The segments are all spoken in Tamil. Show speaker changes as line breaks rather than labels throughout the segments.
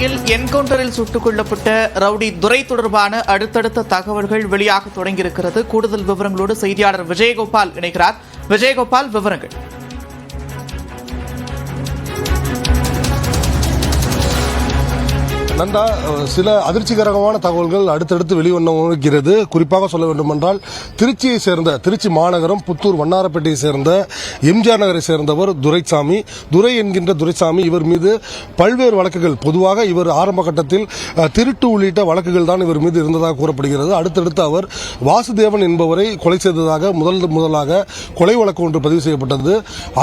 இந்நிலையில் என்கவுண்டரில் சுட்டுக் கொல்லப்பட்ட ரவுடி துரை தொடர்பான அடுத்தடுத்த தகவல்கள் வெளியாக தொடங்கியிருக்கிறது. கூடுதல் விவரங்களோடு செய்தியாளர் விஜயகோபால் இணைகிறார். விஜயகோபால், விவரங்கள்.
நந்தா, சில அதிர்ச்சிகரமான தகவல்கள் அடுத்தடுத்து வெளிவந்திருக்கிறது. குறிப்பாக சொல்ல வேண்டுமென்றால் திருச்சியை சேர்ந்த திருச்சி மாநகரம் புத்தூர் வண்ணாரப்பேட்டையை சேர்ந்த எம்ஜிஆர் நகரை சேர்ந்தவர் துரைசாமி. துரை என்கின்ற துரைசாமி, இவர் மீது பல்வேறு வழக்குகள், பொதுவாக இவர் ஆரம்ப கட்டத்தில் திருட்டு உள்ளிட்ட வழக்குகள் தான் இவர் மீது இருந்ததாக கூறப்படுகிறது. அடுத்தடுத்து அவர் வாசுதேவன் என்பவரை கொலை செய்ததாக முதலாக கொலை வழக்கு ஒன்று பதிவு செய்யப்பட்டது.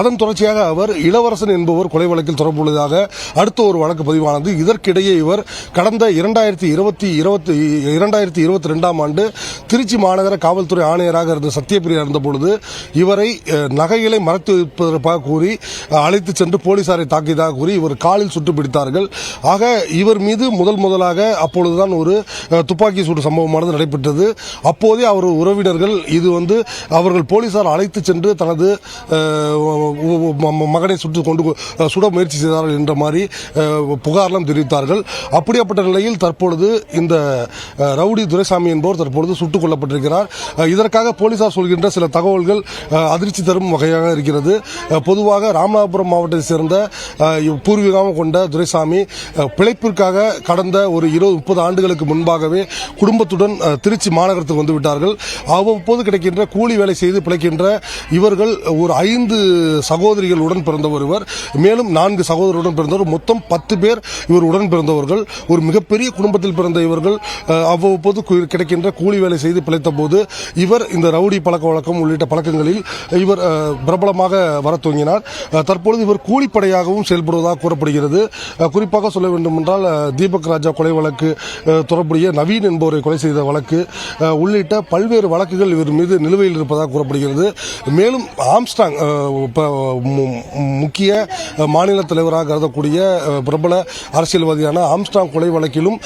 அதன் தொடர்ச்சியாக அவர் இளவரசன் என்பவர் கொலை வழக்கில் தொடர்புள்ளதாக அடுத்த ஒரு வழக்கு பதிவானது. இதற்கிடையே இவர் கடந்த 2022 ஆண்டு திருச்சி மாநகர காவல்துறை ஆணையராக இருந்த சத்யபிரியா இருந்தபொழுது இவரை நகைகளை மறைத்து வைப்பதற்காக கூறி அழைத்து சென்று போலீசாரை தாக்கியதாக கூறி இவர் காலில் சுட்டு பிடித்தார்கள். ஆக இவர் மீது முதலாக அப்பொழுதுதான் ஒரு துப்பாக்கி சூடு சம்பவமானது நடைபெற்றது. அப்போதே அவர் உறவினர்கள் இது அவர்கள் போலீசார் அழைத்து சென்று தனது மகனை சுட முயற்சி செய்தார்கள் என்ற மாதிரி புகார்லாம் தெரிவித்தார்கள். அப்படிப்பட்ட நிலையில் தற்பொழுது இந்த ரவுடி துரைசாமி என்பவர் தற்பொழுது சுட்டுக் கொல்லப்பட்டிருக்கிறார். இதற்காக போலீசார் சொல்கின்ற சில தகவல்கள் அதிர்ச்சி தரும் வகையாக இருக்கிறது. பொதுவாக ராமநாதபுரம் மாவட்டத்தை சேர்ந்த பூர்வீகம் கொண்ட துரைசாமி பிழைப்பிற்காக கடந்த ஒரு 20-30 ஆண்டுகளுக்கு முன்பாகவே குடும்பத்துடன் திருச்சி மாநகரத்துக்கு வந்துவிட்டார்கள். அவ்வப்போது கிடைக்கின்ற கூலி வேலை செய்து பிழைக்கின்ற இவர்கள் ஒரு 5 சகோதரிகளுடன் பிறந்தவர் இவர். மேலும் 4 சகோதரருடன் பிறந்தவர். மொத்தம் 10 பேர் இவர் உடன் பிறந்தவர்கள். ஒரு மிகப்பெரிய குடும்பத்தில் பிறந்த இவர்கள் அவ்வப்போது கிடைக்கின்ற கூலி வேலை செய்து பிழைத்த போது இவர் இந்த ரவுடி பழக்க வழக்கம் உள்ளிட்ட பழக்கங்களில் இவர் பிரபலமாக வர துவங்கினார். தற்பொழுது இவர் கூலிப்படையாகவும் செயல்படுவதாக கூறப்படுகிறது. குறிப்பாக சொல்ல வேண்டும் என்றால் தீபக் ராஜா கொலை வழக்கு, தொடர்புடைய நவீன் என்பவரை கொலை செய்த வழக்கு உள்ளிட்ட பல்வேறு வழக்குகள் இவர் மீது நிலுவையில் இருப்பதாக கூறப்படுகிறது. மேலும் ஆம்ஸ்டாங், முக்கிய மாநில தலைவராக கருதக்கூடிய பிரபல அரசியல்வாதியான ஆம்ஸ்டாங் கொலை வழக்கிலும்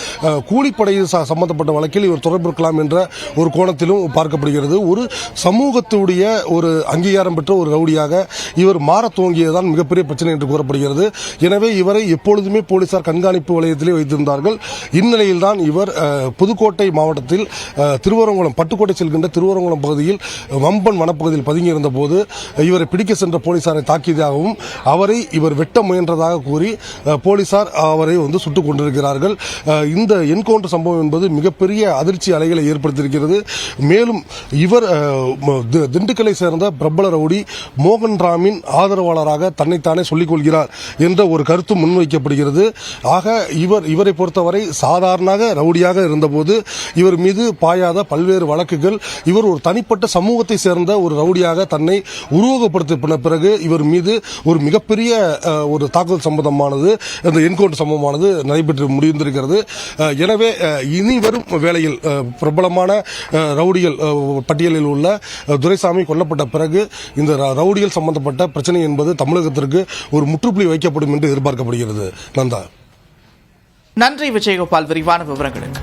கூலிப்படையில் சம்பந்தப்பட்ட வழக்கில் இவர் தொடர்பு இருக்கலாம் என்ற ஒரு கோணத்திலும் பார்க்கப்படுகிறது. ஒரு சமூகத்துடைய ஒரு அங்கீகாரம் பெற்ற ஒரு ரவுடியாக இவர் மாற துவங்கியதுதான் மிகப்பெரிய பிரச்சனை என்று கூறப்படுகிறது. எனவே இவரை எப்பொழுதுமே போலீசார் கண்காணிப்பு வலயத்திலே வைத்திருந்தார்கள். இந்நிலையில் தான் இவர் புதுக்கோட்டை மாவட்டத்தில் திருவரங்குளம், பட்டுக்கோட்டை செல்கின்ற திருவரங்குளம் பகுதியில் வம்பன் வனப்பகுதியில் பதுங்கியிருந்த போது இவரை பிடிக்க சென்ற போலீசாரை தாக்கியதாகவும் அவரை இவர் வெட்ட முயன்றதாக கூறி போலீசார் அவரை சுட்டுக் கொண்டிருக்கிறார்கள். இந்த என்கவுண்டர் சம்பவம் என்பது மிகப்பெரிய அதிர்ச்சி அலைகளை ஏற்படுத்தியிருக்கிறது. மேலும் இவர் திண்டுக்கலை சேர்ந்த பிரபல ரவுடி மோகன் ராமின் ஆதரவாளராக தன்னைத்தானே சொல்லிக் கொள்கிறார் என்ற ஒரு கருத்து முன்வைக்கப்படுகிறது. ஆக இவரை பொறுத்தவரை சாதாரண ரவுடியாக இருந்தபோது இவர் மீது பாயாத பல்வேறு வழக்குகள், இவர் ஒரு தனிப்பட்ட சமூகத்தை சேர்ந்த ஒரு ரவுடியாக தன்னை உருவகப்படுத்தின பிறகு இவர் மீது ஒரு மிகப்பெரிய ஒரு தாக்குதல் சம்பவமானது, இந்த என்கவுண்டர் சம்பவமானது நடைபெற்று முடிந்திருக்கிறது. எனவே இனி வரும் வேளையில் பிரபலமான ரவுடிகள் பட்டியலில் உள்ள துரைசாமி கொல்லப்பட்ட பிறகு இந்த ரவுடிகள் சம்பந்தப்பட்ட பிரச்சனை என்பது தமிழகத்திற்கு ஒரு முற்றுப்புள்ளி வைக்கப்படும் என்று எதிர்பார்க்கப்படுகிறது. நந்தா,
நன்றி விஜயகோபால், விரிவான விவரங்களுக்கு.